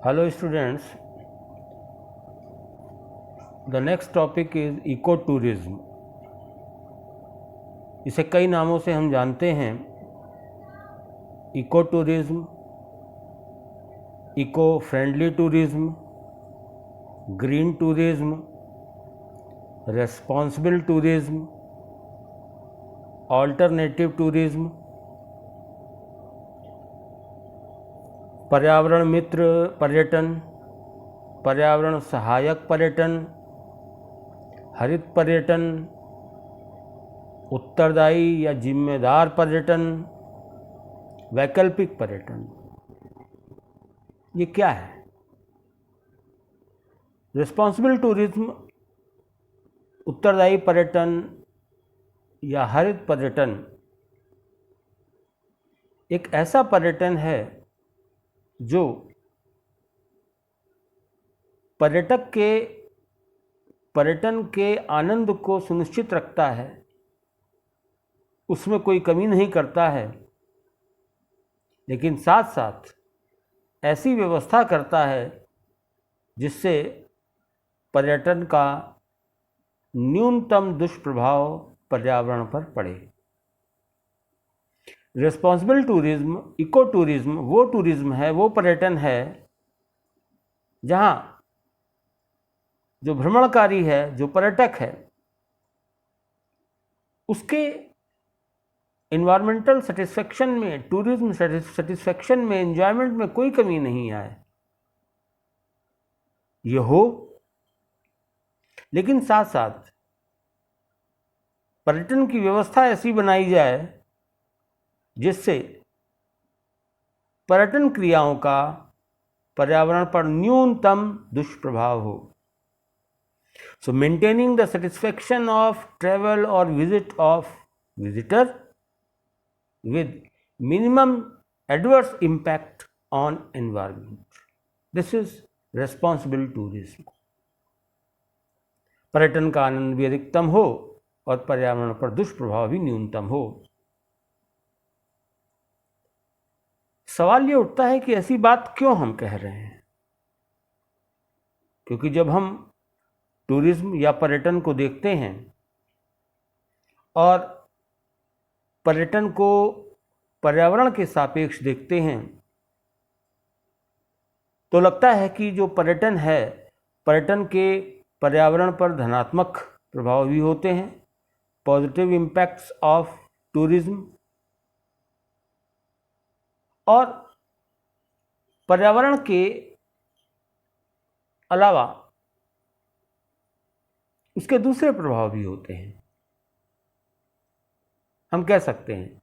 Hello students, the next topic is ecotourism. इसे कई नामों से हम जानते हैं। Eco tourism, eco friendly tourism, green tourism, responsible tourism, alternative tourism, पर्यावरण मित्र पर्यटन, पर्यावरण सहायक पर्यटन, हरित पर्यटन, उत्तरदायी या जिम्मेदार पर्यटन, वैकल्पिक पर्यटन। ये क्या है? रिस्पॉन्सिबल टूरिज्म, उत्तरदायी पर्यटन या हरित पर्यटन एक ऐसा पर्यटन है जो पर्यटक के पर्यटन के आनंद को सुनिश्चित रखता है, उसमें कोई कमी नहीं करता है, लेकिन साथ साथ ऐसी व्यवस्था करता है जिससे पर्यटन का न्यूनतम दुष्प्रभाव पर्यावरण पर पड़े। रिस्पॉन्सिबल टूरिज्म, इको टूरिज्म वो टूरिज्म है, वो पर्यटन है जहाँ जो भ्रमणकारी है, जो पर्यटक है, उसके इन्वायरमेंटल सेटिस्फेक्शन में, टूरिज्म सेटिस्फेक्शन में, एंजॉयमेंट में कोई कमी नहीं आए, ये हो। लेकिन साथ साथ पर्यटन की व्यवस्था ऐसी बनाई जाए जिससे पर्यटन क्रियाओं का पर्यावरण पर न्यूनतम दुष्प्रभाव हो। So maintaining the satisfaction of travel or visit of visitor with minimum adverse impact on environment. This is responsible tourism. पर्यटन का आनंद भी अधिकतम हो और पर्यावरण पर दुष्प्रभाव भी न्यूनतम हो। सवाल ये उठता है कि ऐसी बात क्यों हम कह रहे हैं? क्योंकि जब हम टूरिज्म या पर्यटन को देखते हैं और पर्यटन को पर्यावरण के सापेक्ष देखते हैं तो लगता है कि जो पर्यटन है, पर्यटन के पर्यावरण पर धनात्मक प्रभाव भी होते हैं, पॉजिटिव इम्पैक्ट्स ऑफ टूरिज्म, और पर्यावरण के अलावा उसके दूसरे प्रभाव भी होते हैं। हम कह सकते हैं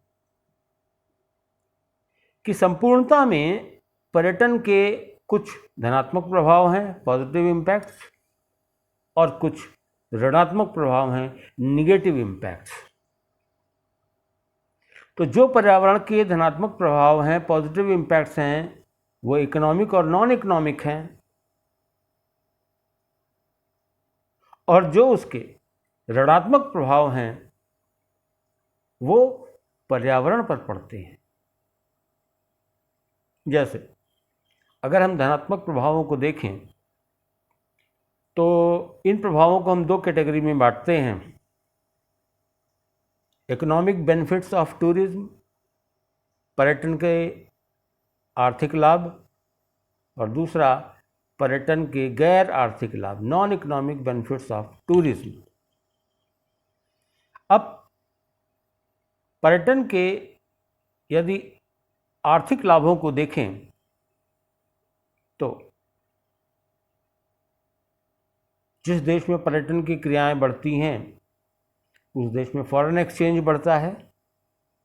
कि संपूर्णता में पर्यटन के कुछ धनात्मक प्रभाव हैं, पॉजिटिव इम्पैक्ट्स, और कुछ ऋणात्मक प्रभाव हैं, निगेटिव इम्पैक्ट्स। तो जो पर्यावरण के धनात्मक प्रभाव हैं, पॉजिटिव इम्पैक्ट्स हैं, वो इकोनॉमिक और नॉन इकोनॉमिक हैं, और जो उसके ऋणात्मक प्रभाव हैं वो पर्यावरण पर पड़ते हैं। जैसे अगर हम धनात्मक प्रभावों को देखें तो इन प्रभावों को हम दो कैटेगरी में बांटते हैं। इकोनॉमिक बेनिफिट्स ऑफ टूरिज्म, पर्यटन के आर्थिक लाभ, और दूसरा पर्यटन के गैर आर्थिक लाभ, non economic benefits of tourism. अब पर्यटन के यदि आर्थिक लाभों को देखें तो जिस देश में पर्यटन की क्रियाएं बढ़ती हैं उस देश में फॉरेन एक्सचेंज बढ़ता है।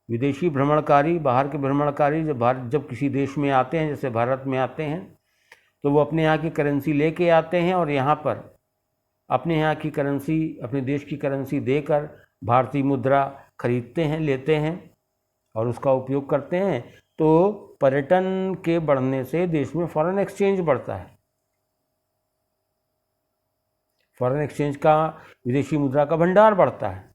विदेशी भ्रमणकारी, बाहर के भ्रमणकारी जब किसी देश में आते हैं, जैसे भारत में आते हैं, तो वो अपने यहाँ की करेंसी लेके आते हैं और यहाँ पर अपने यहाँ की करेंसी, अपने देश की करेंसी देकर भारतीय मुद्रा खरीदते हैं, लेते हैं और उसका उपयोग करते हैं। तो पर्यटन के बढ़ने से देश में फॉरेन एक्सचेंज बढ़ता है, फॉरेन एक्सचेंज का, विदेशी मुद्रा का भंडार बढ़ता है।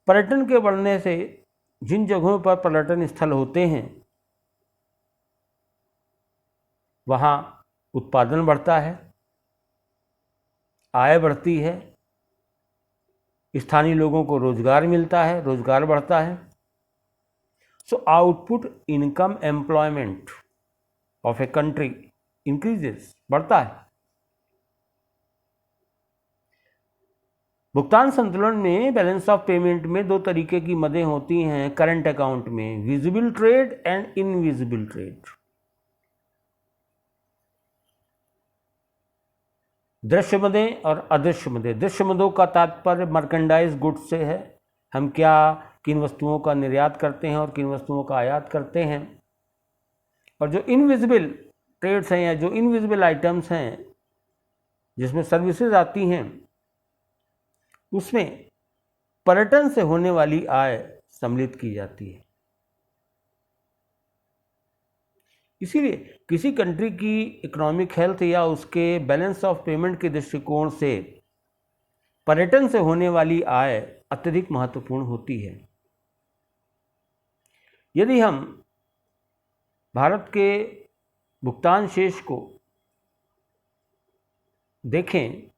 पर्यटन के बढ़ने से जिन जगहों पर पर्यटन स्थल होते हैं वहाँ उत्पादन बढ़ता है, आय बढ़ती है, स्थानीय लोगों को रोजगार मिलता है, रोजगार बढ़ता है। So output income employment of a country increases, बढ़ता है। भुगतान संतुलन में, बैलेंस ऑफ पेमेंट में दो तरीके की मदें होती हैं करंट अकाउंट में, visible trade and invisible trade. दृश्य मदें और अदृश्य मदें। दृश्य मदों का तात्पर्य मर्केंडाइज गुड्स से है, हम क्या किन वस्तुओं का निर्यात करते हैं और किन वस्तुओं का आयात करते हैं। और जो इनविजिबल ट्रेड्स हैं या जो इनविजिबल आइटम्स हैं जिसमें सर्विसेज आती हैं, उसमें पर्यटन से होने वाली आय सम्मिलित की जाती है। इसीलिए किसी कंट्री की इकोनॉमिक हेल्थ या उसके बैलेंस ऑफ पेमेंट के दृष्टिकोण से पर्यटन से होने वाली आय अत्यधिक महत्वपूर्ण होती है। यदि हम भारत के भुगतान शेष को देखें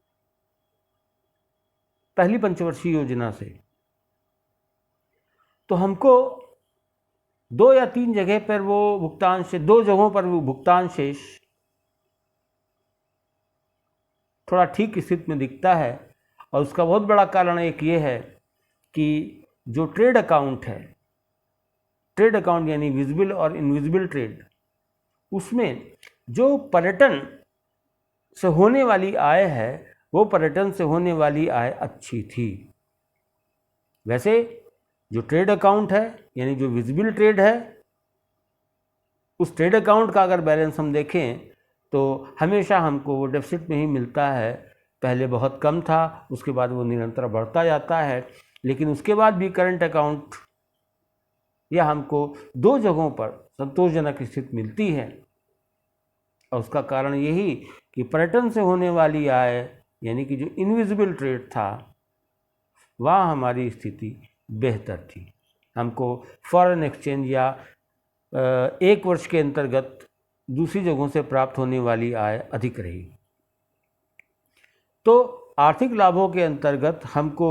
पहली पंचवर्षीय योजना से, तो हमको 2 या 3 जगह पर वो भुगतान शेष, 2 जगहों पर वो भुगतान शेष थोड़ा ठीक स्थिति में दिखता है। और उसका बहुत बड़ा कारण एक ये है कि जो ट्रेड अकाउंट है, ट्रेड अकाउंट यानी विजिबल और इनविजिबल ट्रेड, उसमें जो पर्यटन से होने वाली आय है, वो पर्यटन से होने वाली आय अच्छी थी। वैसे जो ट्रेड अकाउंट है यानी जो विजिबल ट्रेड है, उस ट्रेड अकाउंट का अगर बैलेंस हम देखें तो हमेशा हमको वो डेफिसिट में ही मिलता है। पहले बहुत कम था, उसके बाद वो निरंतर बढ़ता जाता है, लेकिन उसके बाद भी करंट अकाउंट या हमको 2 जगहों पर संतोषजनक स्थिति मिलती है। और उसका कारण यही कि पर्यटन से होने वाली आय यानी कि जो इनविजिबल ट्रेड था, वहाँ हमारी स्थिति बेहतर थी। हमको फॉरेन एक्सचेंज या 1 वर्ष के अंतर्गत दूसरी जगहों से प्राप्त होने वाली आय अधिक रही। तो आर्थिक लाभों के अंतर्गत हमको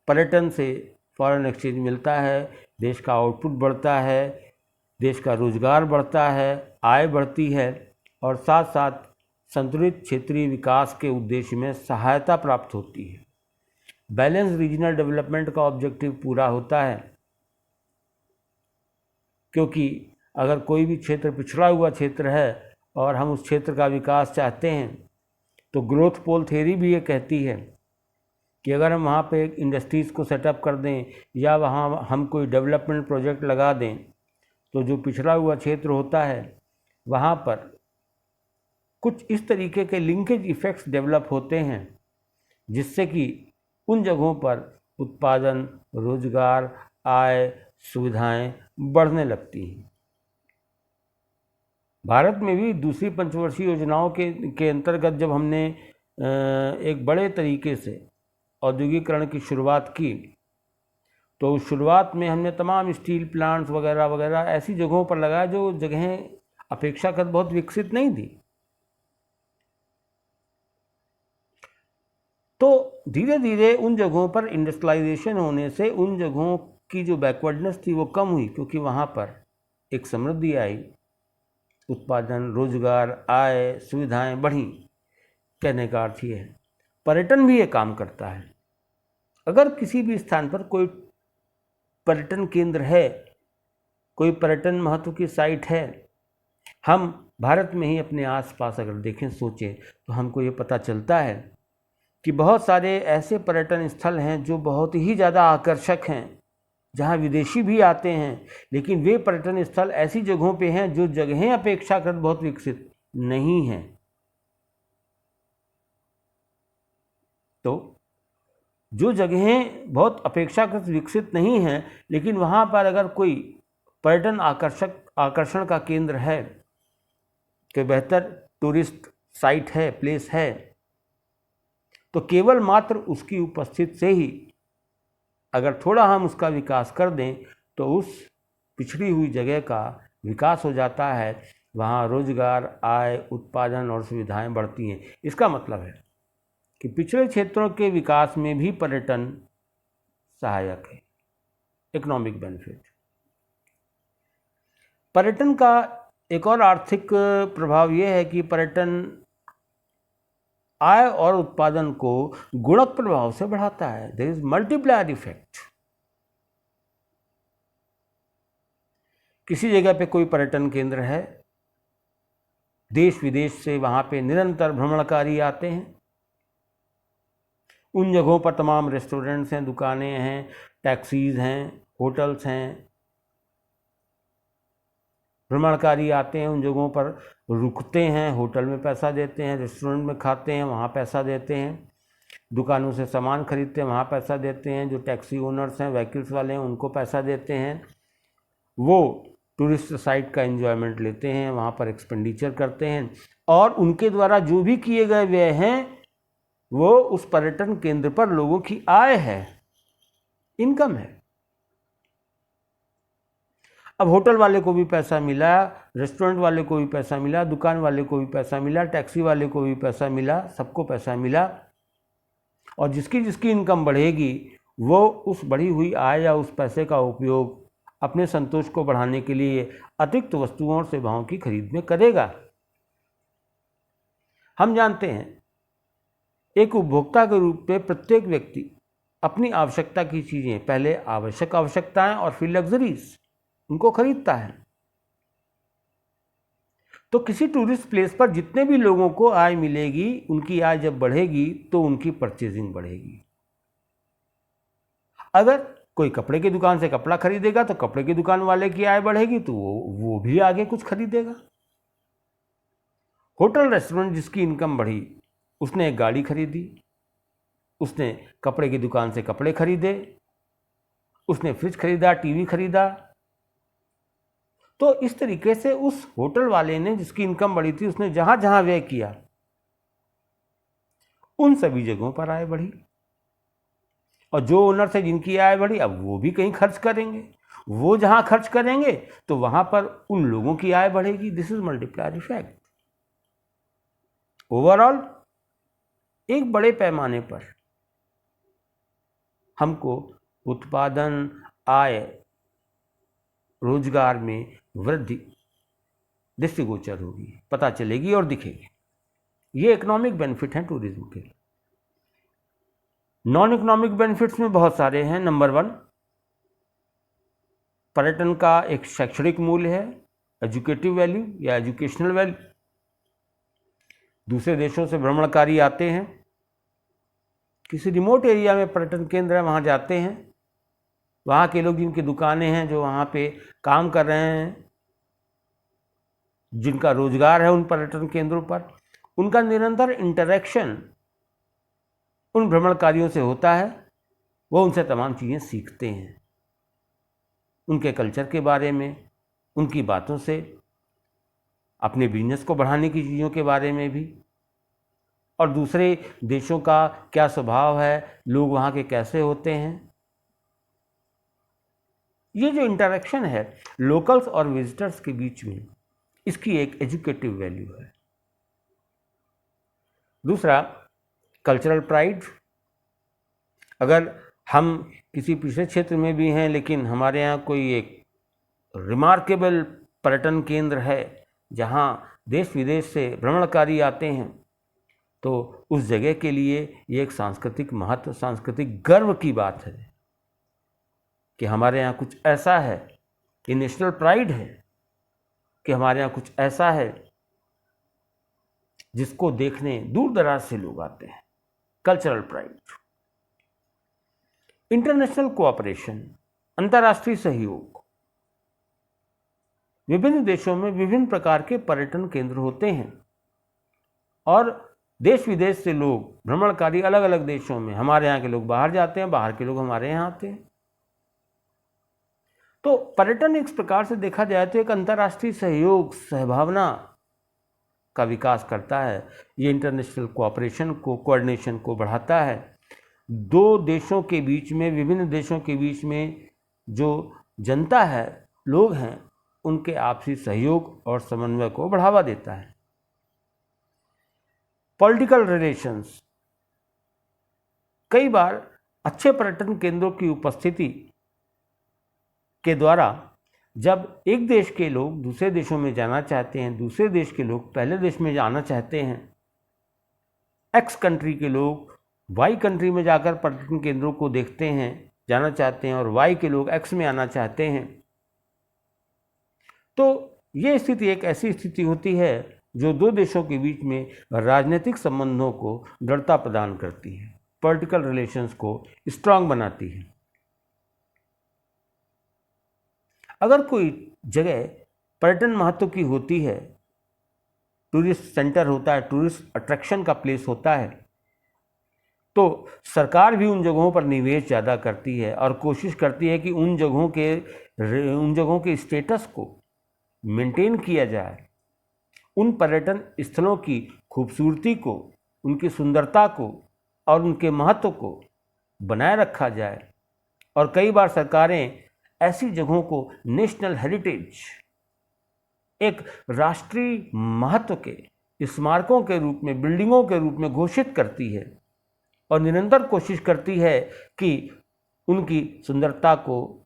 पर्यटन से फॉरेन एक्सचेंज मिलता है, देश का आउटपुट बढ़ता है, देश का रोजगार बढ़ता है, आय बढ़ती है और साथ साथ संतुलित क्षेत्रीय विकास के उद्देश्य में सहायता प्राप्त होती है। बैलेंस रीजनल डेवलपमेंट का ऑब्जेक्टिव पूरा होता है, क्योंकि अगर कोई भी क्षेत्र पिछड़ा हुआ क्षेत्र है और हम उस क्षेत्र का विकास चाहते हैं, तो ग्रोथ पोल थ्योरी भी ये कहती है कि अगर हम वहाँ पे इंडस्ट्रीज़ को सेटअप कर दें या वहाँ हम कोई डेवलपमेंट प्रोजेक्ट लगा दें, तो जो पिछड़ा हुआ क्षेत्र होता है वहाँ पर कुछ इस तरीके के लिंकेज इफ़ेक्ट्स डेवलप होते हैं, जिससे कि उन जगहों पर उत्पादन, रोजगार, आय, सुविधाएं बढ़ने लगती हैं। भारत में भी दूसरी पंचवर्षीय योजनाओं के अंतर्गत जब हमने एक बड़े तरीके से औद्योगिकरण की शुरुआत की, तो शुरुआत में हमने तमाम स्टील प्लांट्स वगैरह वगैरह ऐसी जगहों पर लगाया जो जगहें अपेक्षाकृत बहुत विकसित नहीं थी। तो धीरे धीरे उन जगहों पर इंडस्ट्रियलाइजेशन होने से उन जगहों की जो बैकवर्डनेस थी वो कम हुई, क्योंकि वहाँ पर एक समृद्धि आई, उत्पादन, रोजगार, आय, सुविधाएं बढ़ी। कहने का अर्थ ये है पर्यटन भी ये काम करता है। अगर किसी भी स्थान पर कोई पर्यटन केंद्र है, कोई पर्यटन महत्व की साइट है, हम भारत में ही अपने आसपास अगर देखें, सोचें, तो हमको ये पता चलता है कि बहुत सारे ऐसे पर्यटन स्थल हैं जो बहुत ही ज़्यादा आकर्षक हैं, जहाँ विदेशी भी आते हैं, लेकिन वे पर्यटन स्थल ऐसी जगहों पे हैं जो जगहें अपेक्षाकृत बहुत विकसित नहीं हैं। तो जो जगहें बहुत अपेक्षाकृत विकसित नहीं हैं, लेकिन वहाँ पर अगर कोई पर्यटन आकर्षण का केंद्र है, कोई बेहतर टूरिस्ट साइट है, प्लेस है, तो केवल मात्र उसकी उपस्थिति से ही अगर थोड़ा हम उसका विकास कर दें, तो उस पिछड़ी हुई जगह का विकास हो जाता है वहाँ रोजगार, आय, उत्पादन और सुविधाएं बढ़ती हैं। इसका मतलब है कि पिछड़े क्षेत्रों के विकास में भी पर्यटन सहायक है। Economic benefit. पर्यटन का एक और आर्थिक प्रभाव यह है कि पर्यटन आय और उत्पादन को गुणक प्रभाव से बढ़ाता है। There is multiplier effect. किसी जगह पे कोई पर्यटन केंद्र है, देश विदेश से वहाँ पे निरंतर भ्रमणकारी आते हैं। उन जगहों पर तमाम रेस्टोरेंट्स हैं, दुकानें हैं, टैक्सीज हैं, होटल्स हैं। भ्रमणकारी आते हैं, उन जगहों पर रुकते हैं, होटल में पैसा देते हैं, रेस्टोरेंट में खाते हैं, वहाँ पैसा देते हैं, दुकानों से सामान खरीदते हैं, वहाँ पैसा देते हैं। जो टैक्सी ओनर्स हैं, व्हीकल्स वाले हैं, उनको पैसा देते हैं। वो टूरिस्ट साइट का एंजॉयमेंट लेते हैं, वहाँ पर एक्सपेंडिचर करते हैं, और उनके द्वारा जो भी किए गए व्यय हैं वो उस पर्यटन केंद्र पर लोगों की आय है, इनकम है। अब होटल वाले को भी पैसा मिला, रेस्टोरेंट वाले को भी पैसा मिला, दुकान वाले को भी पैसा मिला, टैक्सी वाले को भी पैसा मिला, सबको पैसा मिला। और जिसकी जिसकी इनकम बढ़ेगी वो उस बढ़ी हुई आय या उस पैसे का उपयोग अपने संतोष को बढ़ाने के लिए अतिरिक्त वस्तुओं और सेवाओं की खरीद में करेगा। हम जानते हैं एक उपभोक्ता के रूप में प्रत्येक व्यक्ति अपनी आवश्यकता की चीज़ें, पहले आवश्यक आवश्यकताएं और फिर लग्जरीज, उनको खरीदता है। तो किसी टूरिस्ट प्लेस पर जितने भी लोगों को आय मिलेगी, उनकी आय जब बढ़ेगी तो उनकी परचेजिंग बढ़ेगी। अगर कोई कपड़े की दुकान से कपड़ा खरीदेगा तो कपड़े की दुकान वाले की आय बढ़ेगी, तो वो भी आगे कुछ खरीदेगा। होटल रेस्टोरेंट जिसकी इनकम बढ़ी, उसने एक गाड़ी खरीदी, उसने कपड़े की दुकान से कपड़े खरीदे, उसने फ्रिज खरीदा, टीवी खरीदा। तो इस तरीके से उस होटल वाले ने जिसकी इनकम बढ़ी थी, उसने जहां जहां व्यय किया उन सभी जगहों पर आय बढ़ी। और जो ओनर से जिनकी आय बढ़ी, अब वो भी कहीं खर्च करेंगे, वो जहां खर्च करेंगे तो वहां पर उन लोगों की आय बढ़ेगी। This is multiplier effect. Overall एक बड़े पैमाने पर हमको उत्पादन, आय, रोजगार में वृद्धि दृष्टिगोचर होगी, पता चलेगी और दिखेगी। ये इकोनॉमिक बेनिफिट हैं टूरिज्म के। नॉन इकोनॉमिक बेनिफिट्स में बहुत सारे हैं। नंबर 1, पर्यटन का एक शैक्षणिक मूल्य है, एजुकेटिव वैल्यू या एजुकेशनल वैल्यू। दूसरे देशों से भ्रमणकारी आते हैं, किसी रिमोट एरिया में पर्यटन केंद्र है, वहाँ जाते हैं, वहाँ के लोग जिनकी दुकानें हैं, जो वहाँ पे काम कर रहे हैं, जिनका रोजगार है उन पर्यटन केंद्रों पर, उनका निरंतर इंटरेक्शन उन भ्रमणकारियों से होता है। वो उनसे तमाम चीज़ें सीखते हैं, उनके कल्चर के बारे में, उनकी बातों से, अपने बिजनेस को बढ़ाने की चीज़ों के बारे में भी, और दूसरे देशों का क्या स्वभाव है, लोग वहाँ के कैसे होते हैं। ये जो इंटरेक्शन है लोकल्स और विजिटर्स के बीच में, इसकी एक एजुकेटिव वैल्यू है। दूसरा, कल्चरल प्राइड। अगर हम किसी पिछड़े क्षेत्र में भी हैं, लेकिन हमारे यहाँ कोई एक रिमार्केबल पर्यटन केंद्र है जहाँ देश विदेश से भ्रमणकारी आते हैं, तो उस जगह के लिए ये एक सांस्कृतिक महत्व, सांस्कृतिक गर्व की बात है कि हमारे यहाँ कुछ ऐसा है। ये नेशनल प्राइड है कि हमारे यहाँ कुछ ऐसा है जिसको देखने दूर दराज से लोग आते हैं। Cultural pride. इंटरनेशनल कोऑपरेशन, अंतर्राष्ट्रीय सहयोग। विभिन्न देशों में विभिन्न प्रकार के पर्यटन केंद्र होते हैं और देश विदेश से लोग भ्रमणकारी अलग अलग देशों में, हमारे यहाँ के लोग बाहर जाते हैं, बाहर के लोग हमारे यहाँ आते हैं। तो पर्यटन एक प्रकार से देखा जाए तो एक अंतर्राष्ट्रीय सहयोग, सहभावना का विकास करता है। ये इंटरनेशनल कोऑपरेशन को, कोऑर्डिनेशन को बढ़ाता है। दो देशों के बीच में, विभिन्न देशों के बीच में जो जनता है, लोग हैं, उनके आपसी सहयोग और समन्वय को बढ़ावा देता है। पॉलिटिकल रिलेशंस, कई बार अच्छे पर्यटन केंद्रों की उपस्थिति के द्वारा जब एक देश के लोग दूसरे देशों में जाना चाहते हैं, दूसरे देश के लोग पहले देश में जाना चाहते हैं, एक्स कंट्री के लोग वाई कंट्री में जाकर पर्यटन केंद्रों को देखते हैं, जाना चाहते हैं, और वाई के लोग एक्स में आना चाहते हैं, तो ये स्थिति एक ऐसी स्थिति होती है जो दो देशों के बीच में राजनीतिक संबंधों को दृढ़ता प्रदान करती है, पॉलिटिकल रिलेशंस को स्ट्रांग बनाती है। अगर कोई जगह पर्यटन महत्व की होती है, टूरिस्ट सेंटर होता है, टूरिस्ट अट्रैक्शन का प्लेस होता है, तो सरकार भी उन जगहों पर निवेश ज़्यादा करती है और कोशिश करती है कि उन जगहों के स्टेटस को मेंटेन किया जाए, उन पर्यटन स्थलों की खूबसूरती को, उनकी सुंदरता को और उनके महत्व को बनाए रखा जाए। और कई बार सरकारें ऐसी जगहों को नेशनल हेरिटेज, एक राष्ट्रीय महत्व के स्मारकों के रूप में, बिल्डिंगों के रूप में घोषित करती है और निरंतर कोशिश करती है कि उनकी सुंदरता को,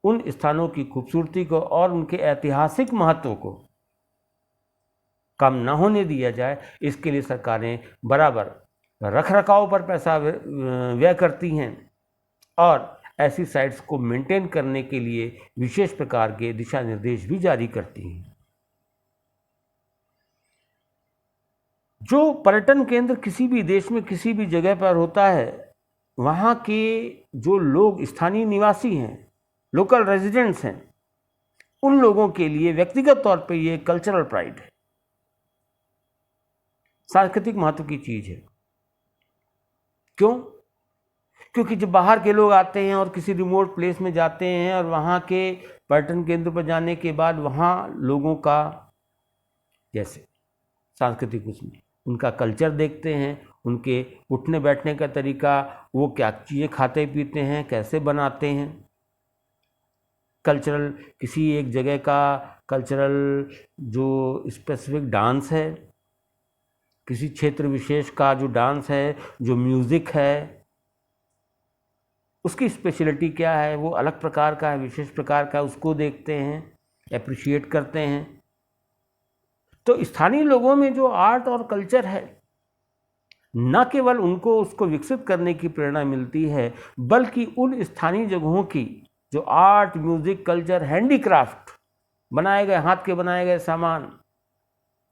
उन स्थानों की खूबसूरती को और उनके ऐतिहासिक महत्व को कम न होने दिया जाए। इसके लिए सरकारें बराबर रखरखाव पर पैसा व्यय करती हैं और ऐसी साइट्स को मेंटेन करने के लिए विशेष प्रकार के दिशा निर्देश भी जारी करती हैं। जो पर्यटन केंद्र किसी भी देश में किसी भी जगह पर होता है, वहाँ के जो लोग स्थानीय निवासी हैं, लोकल रेजिडेंट्स हैं, उन लोगों के लिए व्यक्तिगत तौर पे ये कल्चरल प्राइड है, सांस्कृतिक महत्व की चीज़ है। क्यों? क्योंकि जब बाहर के लोग आते हैं और किसी रिमोट प्लेस में जाते हैं और वहाँ के पर्यटन केंद्र पर जाने के बाद वहाँ लोगों का जैसे सांस्कृतिक उसमें उनका कल्चर देखते हैं, उनके उठने बैठने का तरीका, वो क्या चीज़ें खाते पीते हैं, कैसे बनाते हैं, कल्चरल किसी एक जगह का कल्चरल जो स्पेसिफिक डांस है, किसी क्षेत्र विशेष का जो डांस है, जो म्यूज़िक है, उसकी स्पेशलिटी क्या है, वो अलग प्रकार का है, विशेष प्रकार का, उसको देखते हैं, एप्रिशिएट करते हैं। तो स्थानीय लोगों में जो आर्ट और कल्चर है, न केवल उनको उसको विकसित करने की प्रेरणा मिलती है, बल्कि उन स्थानीय जगहों की जो आर्ट, म्यूजिक, कल्चर, हैंडीक्राफ्ट, बनाए गए हाथ के बनाए गए सामान,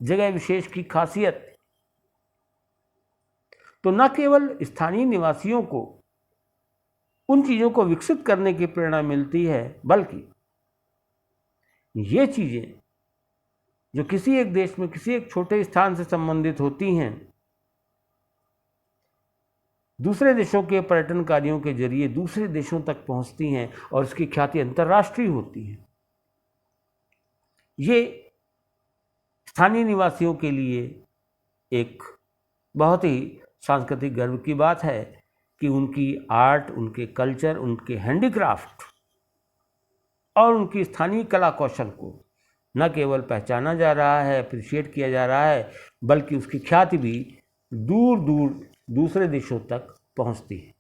जगह विशेष की खासियत, तो न केवल स्थानीय निवासियों को उन चीज़ों को विकसित करने की प्रेरणा मिलती है, बल्कि ये चीज़ें जो किसी एक देश में किसी एक छोटे स्थान से संबंधित होती हैं, दूसरे देशों के पर्यटनकारियों के जरिए दूसरे देशों तक पहुंचती हैं और इसकी ख्याति अंतर्राष्ट्रीय होती है। ये स्थानीय निवासियों के लिए एक बहुत ही सांस्कृतिक गर्व की बात है कि उनकी आर्ट, उनके कल्चर, उनके हैंडीक्राफ्ट और उनकी स्थानीय कला कौशल को न केवल पहचाना जा रहा है, अप्रिशिएट किया जा रहा है, बल्कि उसकी ख्याति भी दूर दूर दूसरे देशों तक पहुंचती है।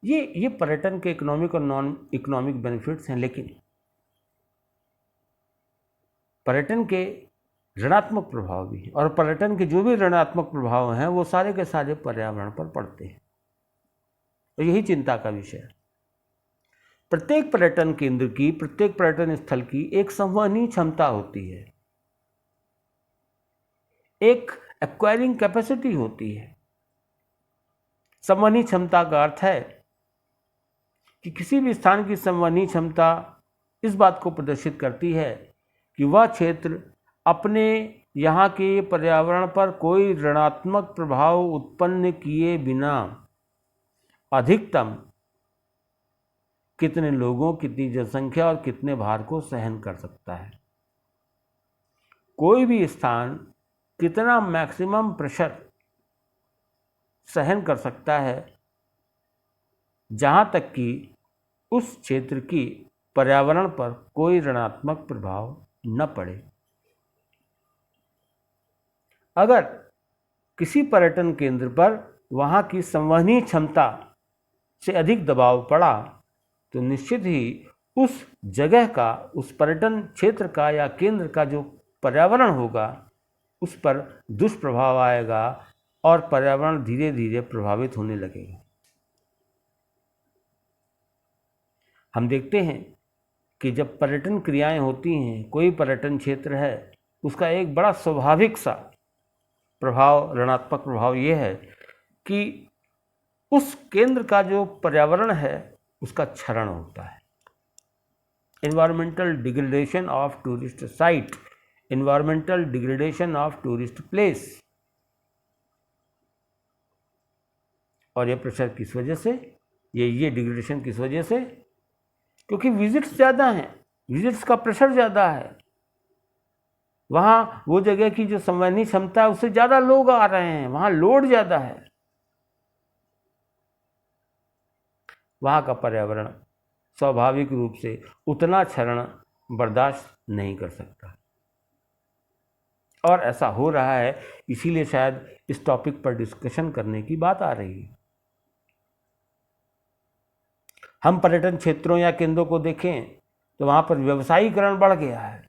ये पर्यटन के इकोनॉमिक और नॉन इकोनॉमिक बेनिफिट्स हैं, लेकिन पर्यटन के ऋणात्मक प्रभाव भी हैं, और पर्यटन के जो भी ऋणात्मक प्रभाव हैं वो सारे के सारे पर्यावरण पर पड़ते हैं। तो यही चिंता का विषय है। प्रत्येक पर्यटन केंद्र की, प्रत्येक पर्यटन स्थल की एक संवहनीय क्षमता होती है, एक एक्वायरिंग कैपेसिटी होती है। संवहनीय क्षमता का अर्थ है कि किसी भी स्थान की संवहनीय क्षमता इस बात को प्रदर्शित करती है कि वह क्षेत्र अपने यहाँ के पर्यावरण पर कोई ऋणात्मक प्रभाव उत्पन्न किए बिना अधिकतम कितने लोगों, कितनी जनसंख्या और कितने भार को सहन कर सकता है। कोई भी स्थान कितना मैक्सिमम प्रेशर सहन कर सकता है, जहाँ तक कि उस क्षेत्र की पर्यावरण पर कोई ऋणात्मक प्रभाव न पड़े। अगर किसी पर्यटन केंद्र पर वहाँ की संवहनीय क्षमता से अधिक दबाव पड़ा तो निश्चित ही उस जगह का, उस पर्यटन क्षेत्र का या केंद्र का जो पर्यावरण होगा उस पर दुष्प्रभाव आएगा और पर्यावरण धीरे धीरे प्रभावित होने लगेगा। हम देखते हैं कि जब पर्यटन क्रियाएं होती हैं, कोई पर्यटन क्षेत्र है, उसका एक बड़ा स्वाभाविक सा प्रभाव, ऋणात्मक प्रभाव ये है कि उस केंद्र का जो पर्यावरण है उसका क्षरण होता है। Environmental degradation of tourist site, environmental degradation of tourist place. और ये प्रेशर किस वजह से, ये डिग्रेडेशन किस वजह से? क्योंकि विजिट्स ज़्यादा हैं, विजिट्स का प्रेशर ज़्यादा है। वहाँ वो जगह की जो संवहनीय क्षमता है उससे ज़्यादा लोग आ रहे हैं, वहाँ लोड ज़्यादा है। वहाँ का पर्यावरण स्वाभाविक रूप से उतना क्षरण बर्दाश्त नहीं कर सकता। और ऐसा हो रहा है, इसीलिए शायद इस टॉपिक पर डिस्कशन करने की बात आ रही है। हम पर्यटन क्षेत्रों या केंद्रों को देखें तो वहाँ पर व्यवसायीकरण बढ़ गया है।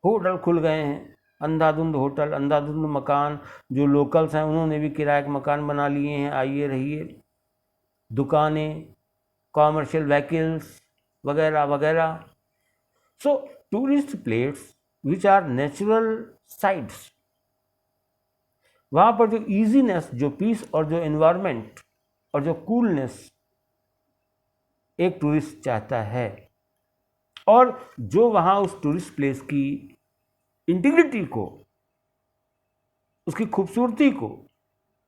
होटल खुल गए हैं, अंधाधुंध होटल, अंधाधुंध मकान। जो लोकल्स हैं उन्होंने भी किराए के मकान बना लिए हैं, आइए रहिए। दुकानें, कॉमर्शियल व्हीकल्स वगैरह वगैरह। So tourist place which are natural sites, वहाँ पर जो ईजीनेस, जो पीस और जो एनवायरनमेंट और जो कूलनेस एक टूरिस्ट चाहता है, और जो वहाँ उस टूरिस्ट प्लेस की इंटीग्रिटी को, उसकी खूबसूरती को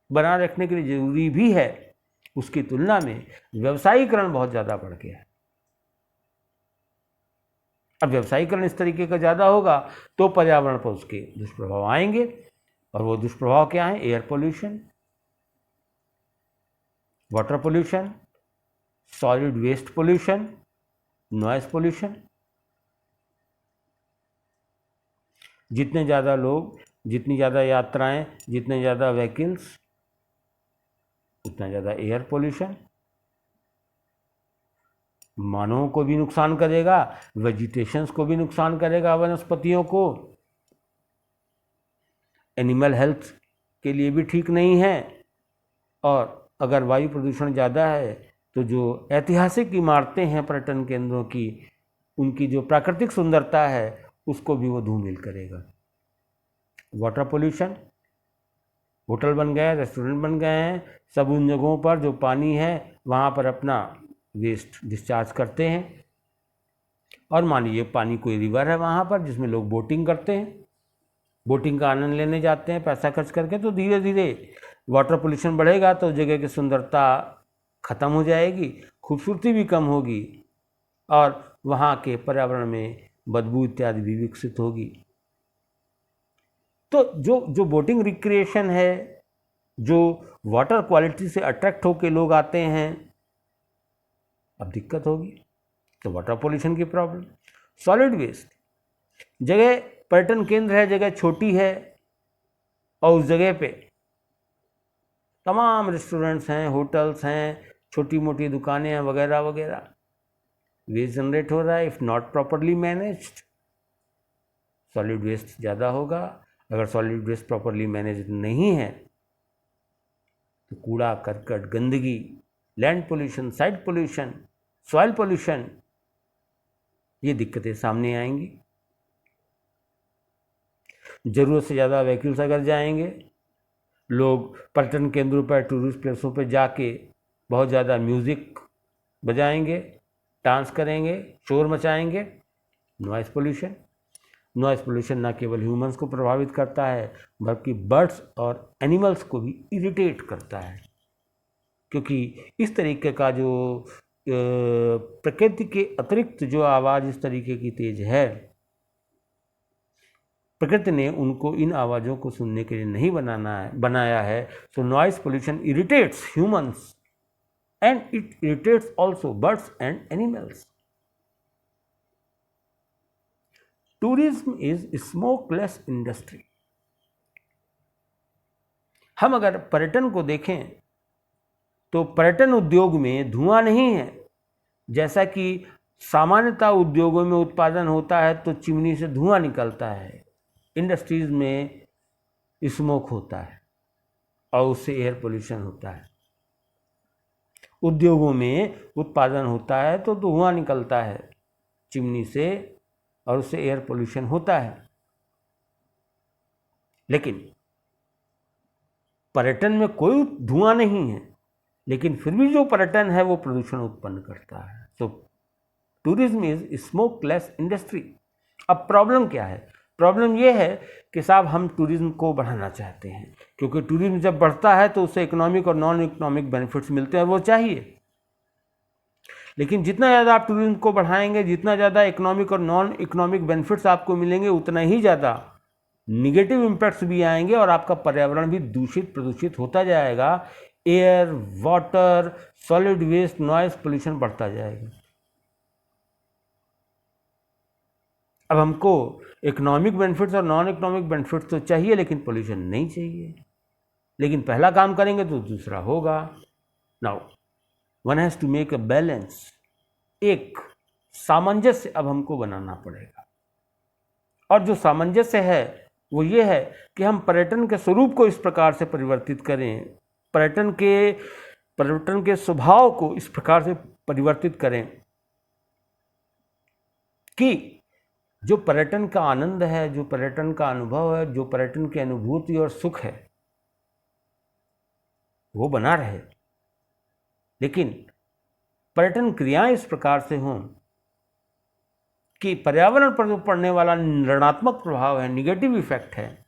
बनाए रखने के लिए ज़रूरी भी है, उसकी तुलना में व्यवसायीकरण बहुत ज़्यादा बढ़ गया है। अब व्यवसायीकरण इस तरीके का ज़्यादा होगा तो पर्यावरण पर उसके दुष्प्रभाव आएंगे। और वो दुष्प्रभाव क्या है? Air pollution, water pollution, solid waste pollution, noise pollution. जितने ज़्यादा लोग, जितनी ज़्यादा यात्राएं, जितने ज़्यादा व्हीकल्स, उतना ज़्यादा एयर पोल्यूशन। मानवों को भी नुकसान करेगा, वेजिटेशंस को भी नुकसान करेगा, वनस्पतियों को। एनिमल हेल्थ के लिए भी ठीक नहीं है। और अगर वायु प्रदूषण ज़्यादा है तो जो ऐतिहासिक इमारतें हैं पर्यटन केंद्रों की, उनकी जो प्राकृतिक सुंदरता है उसको भी वो धूमिल करेगा। वाटर पोल्यूशन, होटल बन गए, रेस्टोरेंट बन गए हैं, सब उन जगहों पर जो पानी है वहाँ पर अपना वेस्ट डिस्चार्ज करते हैं। और मान लीजिए पानी कोई रिवर है वहाँ पर जिसमें लोग बोटिंग करते हैं, बोटिंग का आनंद लेने जाते हैं पैसा खर्च करके, तो धीरे धीरे वाटर पोल्यूशन बढ़ेगा तो जगह की सुंदरता ख़त्म हो जाएगी, खूबसूरती भी कम होगी और वहाँ के पर्यावरण में बदबू इत्यादि भी विकसित होगी। तो जो बोटिंग रिक्रिएशन है, जो वाटर क्वालिटी से अट्रैक्ट होकर लोग आते हैं, अब दिक्कत होगी। तो वाटर पोल्यूशन की प्रॉब्लम। सॉलिड वेस्ट, जगह पर्यटन केंद्र है, जगह छोटी है और उस जगह पे तमाम रेस्टोरेंट्स हैं, होटल्स हैं, छोटी मोटी दुकानें हैं वगैरह वगैरह। वेस्ट जनरेट हो रहा है, if not properly managed solid waste ज़्यादा होगा। अगर सॉलिड वेस्ट प्रॉपरली मैनेज नहीं है तो कूड़ा करकट, गंदगी, land pollution, site pollution, soil pollution, ये दिक्कतें सामने आएंगी। ज़रूरत से ज़्यादा व्हीकल्स अगर जाएंगे, लोग पर्यटन केंद्रों पर, टूरिस्ट प्लेसों पर जाके बहुत ज़्यादा म्यूज़िक बजाएंगे, डांस करेंगे, शोर मचाएंगे, नॉइस पोल्यूशन। नॉइस पोल्यूशन ना केवल ह्यूमंस को प्रभावित करता है बल्कि बर्ड्स और एनिमल्स को भी इरिटेट करता है, क्योंकि इस तरीके का जो प्रकृति के अतिरिक्त जो आवाज़ इस तरीके की तेज है, प्रकृति ने उनको इन आवाज़ों को सुनने के लिए नहीं बनाया है। So noise pollution irritates humans and it irritates also birds and animals. Tourism is smokeless industry. हम अगर पर्यटन को देखें तो पर्यटन उद्योग में धुआं नहीं है, जैसा कि सामान्यतः उद्योगों में उत्पादन होता है तो चिमनी से धुआं निकलता है। इंडस्ट्रीज में स्मोक होता है और उससे एयर पोल्यूशन होता है। उद्योगों में उत्पादन होता है तो धुआं निकलता है चिमनी से और उससे एयर पोल्यूशन होता है। लेकिन पर्यटन में कोई धुआं नहीं है, लेकिन फिर भी जो पर्यटन है वो प्रदूषण उत्पन्न करता है। तो टूरिज्म इज स्मोकलेस इंडस्ट्री। अब प्रॉब्लम क्या है? प्रॉब्लम ये है कि साहब हम टूरिज्म को बढ़ाना चाहते हैं, क्योंकि टूरिज्म जब बढ़ता है तो उससे इकोनॉमिक और नॉन इकोनॉमिक बेनिफिट्स मिलते हैं, वो चाहिए। लेकिन जितना ज़्यादा आप टूरिज्म को बढ़ाएंगे, जितना ज़्यादा इकोनॉमिक और नॉन इकोनॉमिक बेनिफिट्स आपको मिलेंगे, उतना ही ज़्यादा निगेटिव इम्पैक्ट्स भी आएंगे और आपका पर्यावरण भी दूषित प्रदूषित होता जाएगा। Air, water, solid waste, noise pollution बढ़ता जाएगा। अब हमको इकोनॉमिक बेनिफिट्स और नॉन इकोनॉमिक बेनिफिट्स तो चाहिए, लेकिन पोल्यूशन नहीं चाहिए। लेकिन पहला काम करेंगे तो दूसरा होगा। Now one has to make a balance. एक सामंजस्य अब हमको बनाना पड़ेगा, और जो सामंजस्य है वो ये है कि हम पर्यटन के स्वरूप को इस प्रकार से परिवर्तित करें, पर्यटन के स्वभाव को इस प्रकार से परिवर्तित करें कि जो पर्यटन का आनंद है, जो पर्यटन का अनुभव है, जो पर्यटन की अनुभूति और सुख है, वो बना रहे। लेकिन पर्यटन क्रियाएं इस प्रकार से हों कि पर्यावरण पर जो पड़ने वाला ऋणात्मक प्रभाव है, निगेटिव इफेक्ट है,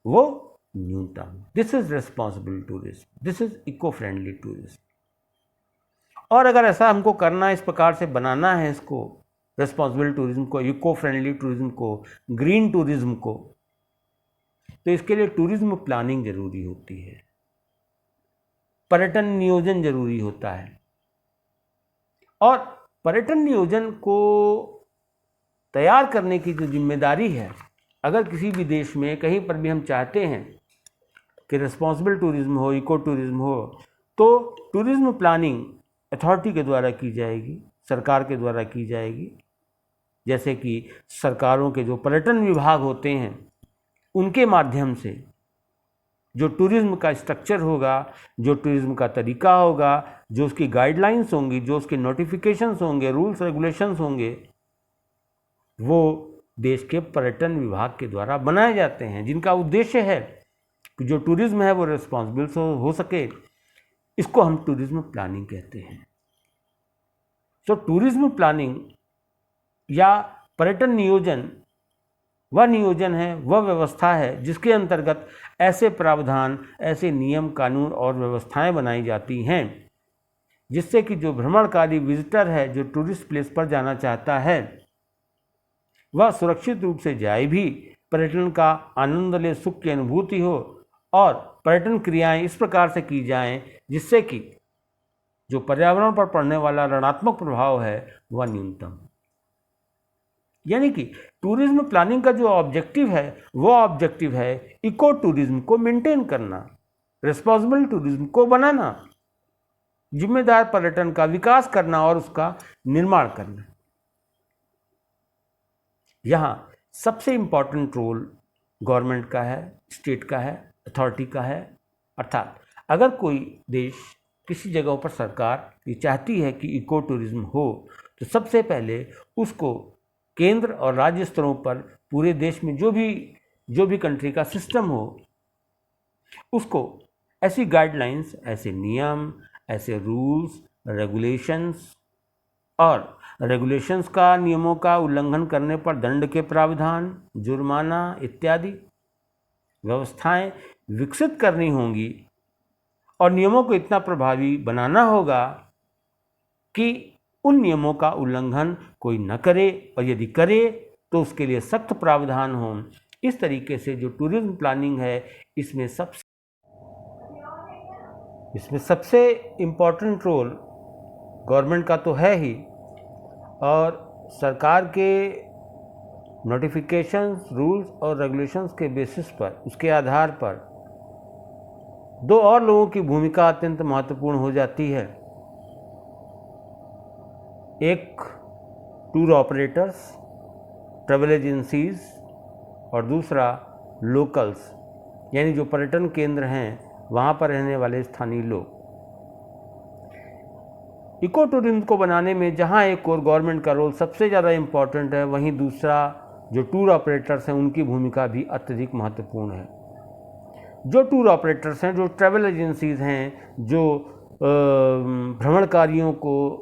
वो न्यूनतम। This is responsible tourism, this is eco friendly tourism. और अगर ऐसा हमको करना है, इस प्रकार से बनाना है इसको, रिस्पॉन्सिबल टूरिज्म को, इको फ्रेंडली टूरिज्म को, ग्रीन टूरिज्म को, तो इसके लिए टूरिज्म प्लानिंग जरूरी होती है, पर्यटन नियोजन जरूरी होता है। और पर्यटन नियोजन को तैयार करने की जो जिम्मेदारी है, अगर किसी भी देश में कहीं पर भी हम चाहते हैं कि रिस्पॉन्सिबल टूरिज्म हो, इको टूरिज्म हो, तो टूरिज्म प्लानिंग अथॉरिटी के द्वारा की जाएगी, सरकार के द्वारा की जाएगी। जैसे कि सरकारों के जो पर्यटन विभाग होते हैं, उनके माध्यम से जो टूरिज्म का स्ट्रक्चर होगा, जो टूरिज्म का तरीका होगा, जो उसकी गाइडलाइंस होंगी, जो उसके नोटिफिकेशंस होंगे, रूल्स रेगुलेशंस होंगे, वो देश के पर्यटन विभाग के द्वारा बनाए जाते हैं, जिनका उद्देश्य है कि जो टूरिज्म है वो रिस्पॉन्सिबल हो सके। इसको हम टूरिज्म प्लानिंग कहते हैं। तो टूरिज्म प्लानिंग या पर्यटन नियोजन वह नियोजन है, वह व्यवस्था है जिसके अंतर्गत ऐसे प्रावधान, ऐसे नियम, कानून और व्यवस्थाएं बनाई जाती हैं जिससे कि जो भ्रमणकारी विजिटर है, जो टूरिस्ट प्लेस पर जाना चाहता है, वह सुरक्षित रूप से जाए भी, पर्यटन का आनंद ले, सुख की अनुभूति हो, और पर्यटन क्रियाएं इस प्रकार से की जाएं जिससे कि जो पर्यावरण पर पड़ने वाला ऋणात्मक प्रभाव है वह न्यूनतम। यानी कि टूरिज्म प्लानिंग का जो ऑब्जेक्टिव है वो ऑब्जेक्टिव है इको टूरिज्म को मेंटेन करना, रिस्पॉन्सिबल टूरिज्म को बनाना, जिम्मेदार पर्यटन का विकास करना और उसका निर्माण करना। यहाँ सबसे इम्पॉर्टेंट रोल गवर्नमेंट का है, स्टेट का है, अथॉरिटी का है। अर्थात अगर कोई देश, किसी जगहों पर सरकार ये चाहती है कि इको टूरिज्म हो, तो सबसे पहले उसको केंद्र और राज्य स्तरों पर पूरे देश में जो भी कंट्री का सिस्टम हो, उसको ऐसी गाइडलाइंस, ऐसे नियम, ऐसे रूल्स, रेगुलेशंस, और रेगुलेशंस का, नियमों का उल्लंघन करने पर दंड के प्रावधान, जुर्माना इत्यादि व्यवस्थाएं विकसित करनी होंगी। और नियमों को इतना प्रभावी बनाना होगा कि उन नियमों का उल्लंघन कोई न करे, और यदि करे तो उसके लिए सख्त प्रावधान हों। इस तरीके से जो टूरिज्म प्लानिंग है, इसमें सबसे इम्पॉर्टेंट रोल गवर्नमेंट का तो है ही, और सरकार के नोटिफिकेशंस, रूल्स और रेगुलेशंस के बेसिस पर, उसके आधार पर दो और लोगों की भूमिका अत्यंत महत्वपूर्ण हो जाती है। एक टूर ऑपरेटर्स, ट्रैवल एजेंसीज, और दूसरा लोकल्स, यानी जो पर्यटन केंद्र हैं वहाँ पर रहने वाले स्थानीय लोग। इको टूरिज्म को बनाने में जहाँ एक और गवर्नमेंट का रोल सबसे ज़्यादा इम्पॉर्टेंट है, वहीं दूसरा जो टूर ऑपरेटर्स हैं उनकी भूमिका भी अत्यधिक महत्वपूर्ण है। जो टूर ऑपरेटर्स हैं, जो ट्रैवल एजेंसीज़ हैं, जो भ्रमणकारियों को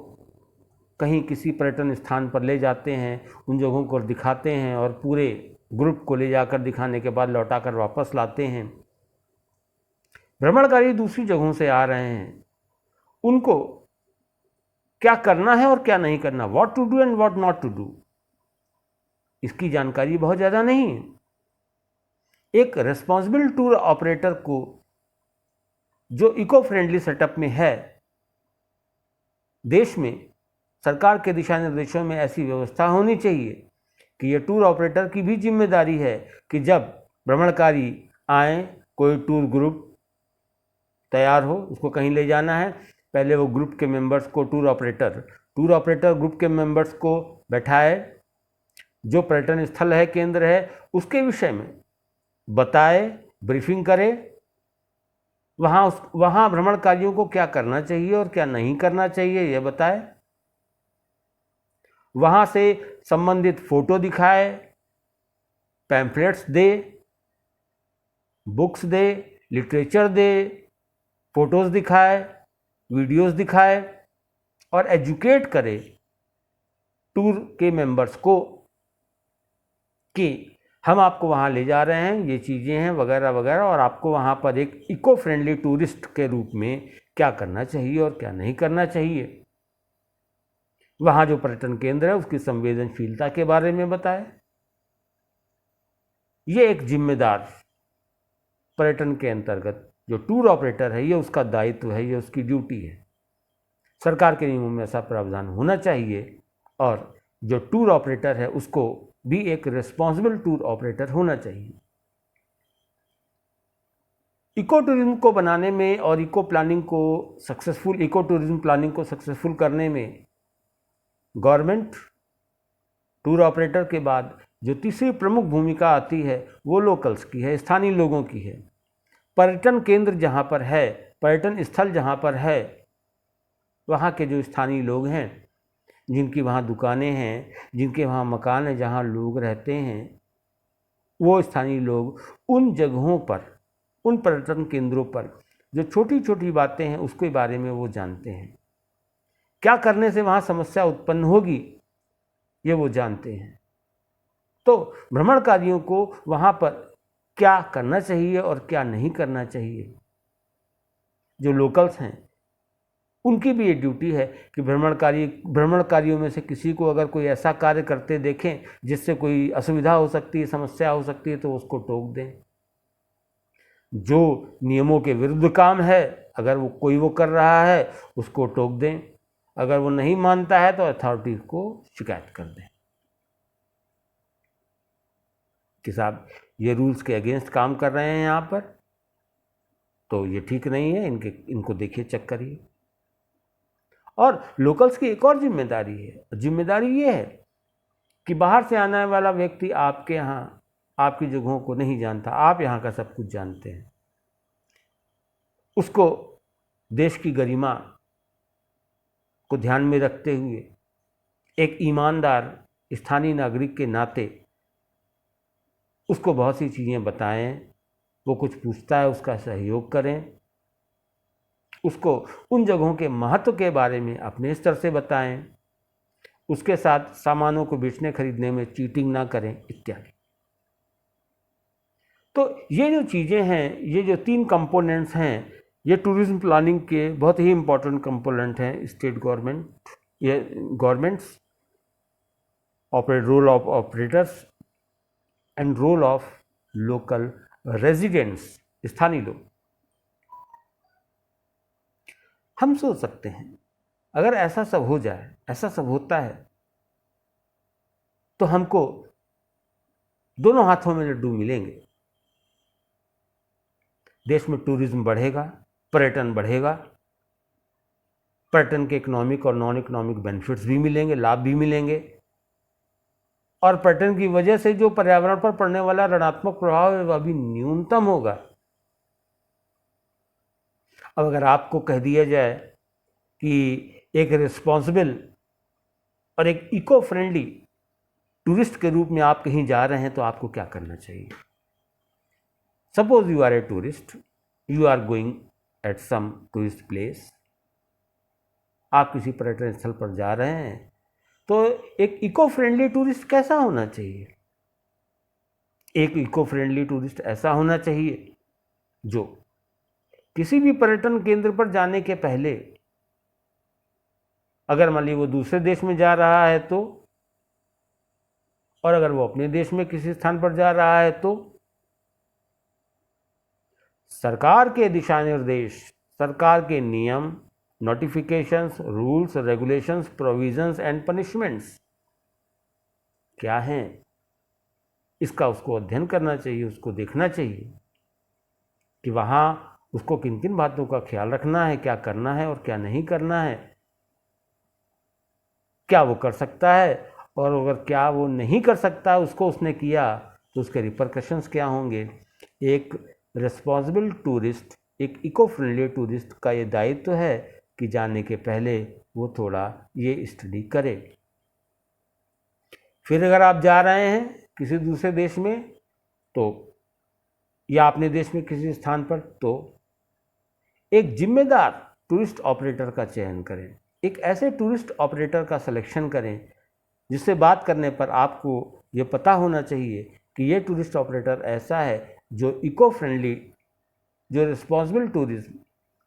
कहीं किसी पर्यटन स्थान पर ले जाते हैं, उन जगहों को दिखाते हैं और पूरे ग्रुप को ले जाकर दिखाने के बाद लौटाकर वापस लाते हैं। भ्रमणकारी दूसरी जगहों से आ रहे हैं, उनको क्या करना है और क्या नहीं करना, what to do and what not to do, इसकी जानकारी बहुत ज़्यादा नहीं है। एक रिस्पॉन्सिबल टूर ऑपरेटर को जो इको फ्रेंडली सेटअप में है, देश में सरकार के दिशा निर्देशों में ऐसी व्यवस्था होनी चाहिए कि यह टूर ऑपरेटर की भी जिम्मेदारी है कि जब भ्रमणकारी आए, कोई टूर ग्रुप तैयार हो, उसको कहीं ले जाना है, पहले वो ग्रुप के मेंबर्स को टूर ऑपरेटर ग्रुप के मेंबर्स को बैठाए, जो पर्यटन स्थल है, केंद्र है, उसके विषय में बताए, ब्रीफिंग करे, वहाँ भ्रमणकारियों को क्या करना चाहिए और क्या नहीं करना चाहिए यह बताए, वहाँ से संबंधित फोटो दिखाए, पैम्फलेट्स दे, बुक्स दे, लिटरेचर दे, फोटोज़ दिखाए, वीडियोज़ दिखाए और एजुकेट करे टूर के मेंबर्स को कि हम आपको वहाँ ले जा रहे हैं, ये चीज़ें हैं वगैरह वगैरह, और आपको वहाँ पर एक इको फ्रेंडली टूरिस्ट के रूप में क्या करना चाहिए और क्या नहीं करना चाहिए। वहाँ जो पर्यटन केंद्र है उसकी संवेदनशीलता के बारे में बताए। ये एक जिम्मेदार पर्यटन के अंतर्गत जो टूर ऑपरेटर है, ये उसका दायित्व है, ये उसकी ड्यूटी है। सरकार के नियमों में ऐसा प्रावधान होना चाहिए और जो टूर ऑपरेटर है उसको भी एक रिस्पॉन्सिबल टूर ऑपरेटर होना चाहिए। इको टूरिज्म को बनाने में और इको टूरिज्म प्लानिंग को सक्सेसफुल करने में गवर्नमेंट, टूर ऑपरेटर के बाद जो तीसरी प्रमुख भूमिका आती है वो लोकल्स की है, स्थानीय लोगों की है। पर्यटन केंद्र जहाँ पर है, पर्यटन स्थल जहाँ पर है, वहाँ के जो स्थानीय लोग हैं, जिनकी वहाँ दुकानें हैं, जिनके वहाँ मकान हैं, जहाँ लोग रहते हैं, वो स्थानीय लोग उन जगहों पर, उन पर्यटन केंद्रों पर जो छोटी छोटी बातें हैं उसके बारे में वो जानते हैं। क्या करने से वहाँ समस्या उत्पन्न होगी ये वो जानते हैं। तो भ्रमणकारियों को वहाँ पर क्या करना चाहिए और क्या नहीं करना चाहिए, जो लोकल्स हैं उनकी भी ये ड्यूटी है कि भ्रमणकारियों में से किसी को अगर कोई ऐसा कार्य करते देखें जिससे कोई असुविधा हो सकती है, समस्या हो सकती है, तो उसको टोक दें। जो नियमों के विरुद्ध काम है, अगर वो कर रहा है, उसको टोक दें। अगर वो नहीं मानता है तो अथॉरिटी को शिकायत कर दें कि साहब ये रूल्स के अगेंस्ट काम कर रहे हैं यहाँ पर, तो ये ठीक नहीं है, इनको देखिए, चेक करिए। और लोकल्स की एक और जिम्मेदारी है, जिम्मेदारी ये है कि बाहर से आने वाला व्यक्ति आपके यहाँ, आपकी जगहों को नहीं जानता, आप यहाँ का सब कुछ जानते हैं। उसको देश की गरिमा को ध्यान में रखते हुए एक ईमानदार स्थानीय नागरिक के नाते उसको बहुत सी चीज़ें बताएं, वो कुछ पूछता है उसका सहयोग करें, उसको उन जगहों के महत्व के बारे में अपने स्तर से बताएं, उसके साथ सामानों को बेचने खरीदने में चीटिंग ना करें इत्यादि। तो ये जो चीज़ें हैं, ये जो 3 कंपोनेंट्स हैं, ये टूरिज्म प्लानिंग के बहुत ही इम्पोर्टेंट कंपोनेंट हैं। State governments role of operators and role of local residents, स्थानीय लोग। हम सोच सकते हैं अगर ऐसा सब हो जाए, ऐसा सब होता है, तो हमको दोनों हाथों में लड्डू मिलेंगे। देश में टूरिज्म बढ़ेगा, पर्यटन बढ़ेगा, पर्यटन के इकोनॉमिक और नॉन इकोनॉमिक बेनिफिट्स भी मिलेंगे, लाभ भी मिलेंगे, और पर्यटन की वजह से जो पर्यावरण पर पड़ने वाला ऋणात्मक प्रभाव है वह भी न्यूनतम होगा। अब अगर आपको कह दिया जाए कि एक रिस्पॉन्सिबल और एक इको फ्रेंडली टूरिस्ट के रूप में आप कहीं जा रहे हैं तो आपको क्या करना चाहिए? Suppose you are a tourist, you are going at some tourist place, आप किसी पर्यटन स्थल पर जा रहे हैं, तो एक इको फ्रेंडली टूरिस्ट कैसा होना चाहिए? एक इको फ्रेंडली टूरिस्ट ऐसा होना चाहिए जो किसी भी पर्यटन केंद्र पर जाने के पहले, अगर मान लीजिए वो दूसरे देश में जा रहा है तो, और अगर वो अपने देश में किसी स्थान पर जा रहा है तो, सरकार के दिशा निर्देश, सरकार के नियम, notifications, rules, regulations, provisions and punishments क्या हैं, इसका उसको अध्ययन करना चाहिए, उसको देखना चाहिए कि वहाँ उसको किन किन बातों का ख्याल रखना है, क्या करना है और क्या नहीं करना है, क्या वो कर सकता है, और अगर क्या वो नहीं कर सकता, उसको उसने किया तो उसके रिपरकशंस क्या होंगे। एक रिस्पॉन्सिबल टूरिस्ट, एक इको फ्रेंडली टूरिस्ट का ये दायित्व है कि जाने के पहले वो थोड़ा ये स्टडी करे। फिर अगर आप जा रहे हैं किसी दूसरे देश में तो, या अपने देश में किसी स्थान पर, तो एक जिम्मेदार टूरिस्ट ऑपरेटर का चयन करें, एक ऐसे टूरिस्ट ऑपरेटर का सिलेक्शन करें जिससे बात करने पर आपको ये पता होना चाहिए कि ये टूरिस्ट ऑपरेटर ऐसा है जो इको फ्रेंडली, जो रिस्पॉन्सिबल टूरिज्म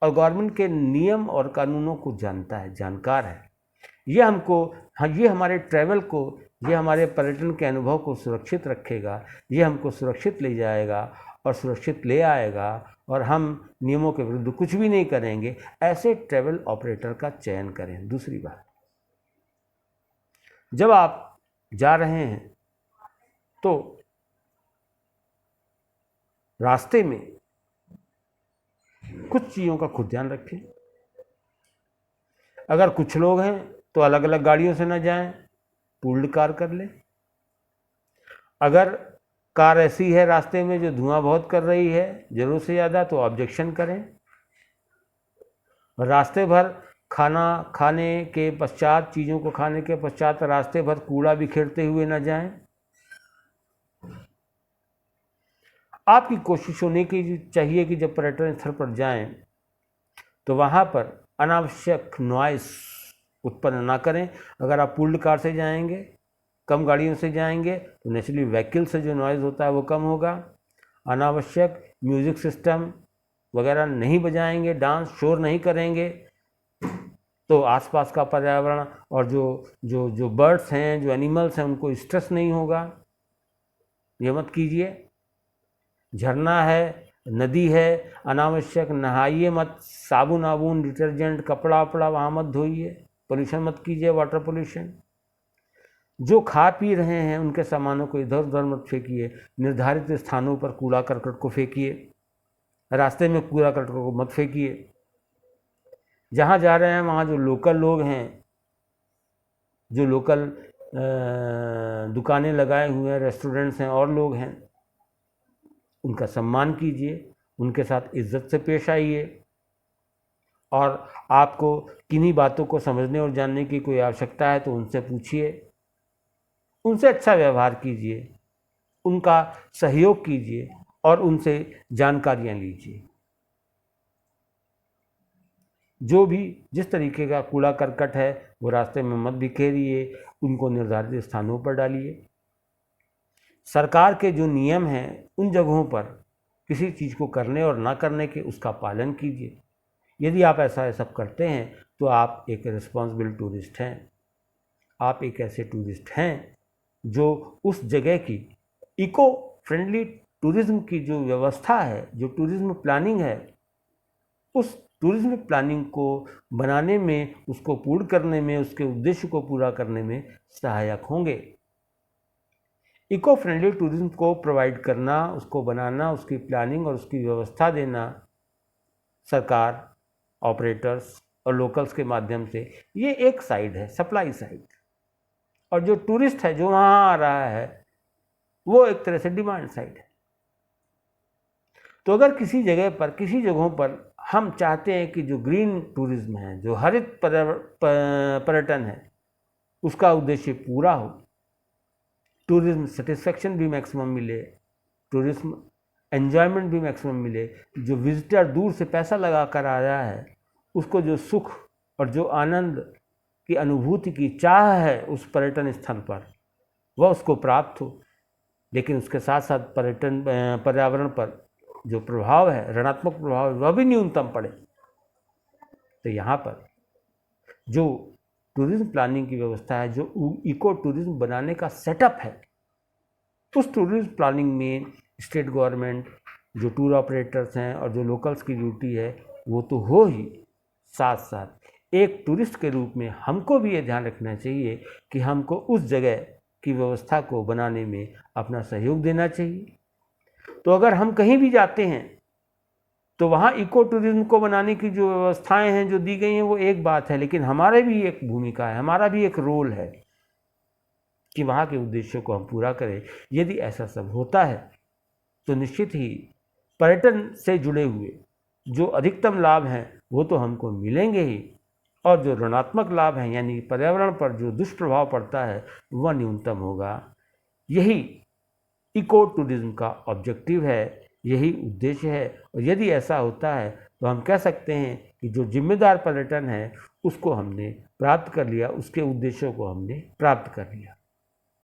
और गवर्नमेंट के नियम और कानूनों को जानता है, जानकार है। ये हमको, हाँ, ये हमारे ट्रैवल को, ये हमारे पर्यटन के अनुभव को सुरक्षित रखेगा, ये हमको सुरक्षित ले जाएगा और सुरक्षित ले आएगा, और हम नियमों के विरुद्ध कुछ भी नहीं करेंगे। ऐसे ट्रैवल ऑपरेटर का चयन करें। दूसरी बात, जब आप जा रहे हैं तो रास्ते में कुछ चीज़ों का खुद ध्यान रखें। अगर कुछ लोग हैं तो अलग अलग गाड़ियों से ना जाएं, पूल्ड कार कर लें। अगर कार ऐसी है रास्ते में जो धुआं बहुत कर रही है जरूरत से ज़्यादा, तो ऑब्जेक्शन करें। रास्ते भर खाना खाने के पश्चात, चीज़ों को खाने के पश्चात रास्ते भर कूड़ा बिखेरते हुए न जाएं। आपकी कोशिश होने की चाहिए कि जब पर्यटन स्थल पर जाएं तो वहाँ पर अनावश्यक नॉइस उत्पन्न ना करें। अगर आप पूल्ड कार से जाएंगे, कम गाड़ियों से जाएंगे, तो नेचुरली व्हीकल से जो नॉइज़ होता है वो कम होगा। अनावश्यक म्यूज़िक सिस्टम वगैरह नहीं बजाएंगे, डांस शोर नहीं करेंगे, तो आसपास का पर्यावरण और जो बर्ड्स हैं, जो एनिमल्स हैं, उनको स्ट्रेस नहीं होगा। ये मत कीजिए। झरना है, नदी है, अनावश्यक नहाइए मत। साबुन आबुन, डिटर्जेंट, कपड़ा वपड़ा वहाँ मत धोइए। पोल्यूशन मत कीजिए, वाटर पोल्यूशन। जो खा पी रहे हैं उनके सामानों को इधर उधर मत फेंकिए। निर्धारित स्थानों पर कूड़ा करकट को फेंकिए, रास्ते में कूड़ा करकट को मत फेंकिए। जहाँ जा रहे हैं वहाँ जो लोकल लोग हैं, जो लोकल दुकानें लगाए हुए हैं, रेस्टोरेंट्स हैं और लोग हैं, उनका सम्मान कीजिए, उनके साथ इज्जत से पेश आइए। और आपको किन्हीं बातों को समझने और जानने की कोई आवश्यकता है तो उनसे पूछिए, उनसे अच्छा व्यवहार कीजिए, उनका सहयोग कीजिए और उनसे जानकारियाँ लीजिए। जो भी जिस तरीके का कूड़ा करकट है वो रास्ते में मत बिखेरिए, उनको निर्धारित स्थानों पर डालिए। सरकार के जो नियम हैं उन जगहों पर किसी चीज़ को करने और ना करने के, उसका पालन कीजिए। यदि आप ऐसा सब करते हैं तो आप एक रिस्पॉन्सिबल टूरिस्ट हैं। आप एक ऐसे टूरिस्ट हैं जो उस जगह की इको फ्रेंडली टूरिज्म की जो व्यवस्था है, जो टूरिज्म प्लानिंग है, उस टूरिज्म प्लानिंग को बनाने में, उसको पूर्ण करने में, उसके उद्देश्य को पूरा करने में सहायक होंगे। इको फ्रेंडली टूरिज्म को प्रोवाइड करना, उसको बनाना, उसकी प्लानिंग और उसकी व्यवस्था देना सरकार, ऑपरेटर्स और लोकल्स के माध्यम से, ये एक साइड है, सप्लाई साइड। और जो टूरिस्ट है जो वहाँ आ रहा है वो एक तरह से डिमांड साइड है। तो अगर किसी जगह पर, किसी जगहों पर हम चाहते हैं कि जो ग्रीन टूरिज्म है, जो हरित पर्यटन है, उसका उद्देश्य पूरा हो, टूरिज्म सेटिस्फेक्शन भी मैक्सिमम मिले, टूरिज्म एन्जॉयमेंट भी मैक्सिमम मिले, जो विजिटर दूर से पैसा लगा कर आ रहा है उसको जो सुख और जो आनंद की अनुभूति की चाह है उस पर्यटन स्थल पर, वह उसको प्राप्त हो, लेकिन उसके साथ साथ पर्यावरण पर जो प्रभाव है, ऋणात्मक प्रभाव है, वह भी न्यूनतम पड़े। तो यहाँ पर जो टूरिज्म प्लानिंग की व्यवस्था है, जो इको टूरिज्म बनाने का सेटअप है, उस टूरिज्म प्लानिंग में स्टेट गवर्नमेंट, जो टूर ऑपरेटर्स हैं और जो लोकल्स की ड्यूटी है वो तो हो ही, साथ साथ एक टूरिस्ट के रूप में हमको भी ये ध्यान रखना चाहिए कि हमको उस जगह की व्यवस्था को बनाने में अपना सहयोग देना चाहिए। तो अगर हम कहीं भी जाते हैं तो वहाँ इको टूरिज्म को बनाने की जो व्यवस्थाएं हैं जो दी गई हैं वो एक बात है, लेकिन हमारे भी एक भूमिका है, हमारा भी एक रोल है कि वहाँ के उद्देश्यों को हम पूरा करें। यदि ऐसा सब होता है तो निश्चित ही पर्यटन से जुड़े हुए जो अधिकतम लाभ हैं वो तो हमको मिलेंगे ही, और जो ऋणात्मक लाभ हैं यानी पर्यावरण पर जो दुष्प्रभाव पड़ता है वह न्यूनतम होगा। यही इको टूरिज्म का ऑब्जेक्टिव है, यही उद्देश्य है। और यदि ऐसा होता है तो हम कह सकते हैं कि जो जिम्मेदार पर्यटन है उसको हमने प्राप्त कर लिया, उसके उद्देश्यों को हमने प्राप्त कर लिया।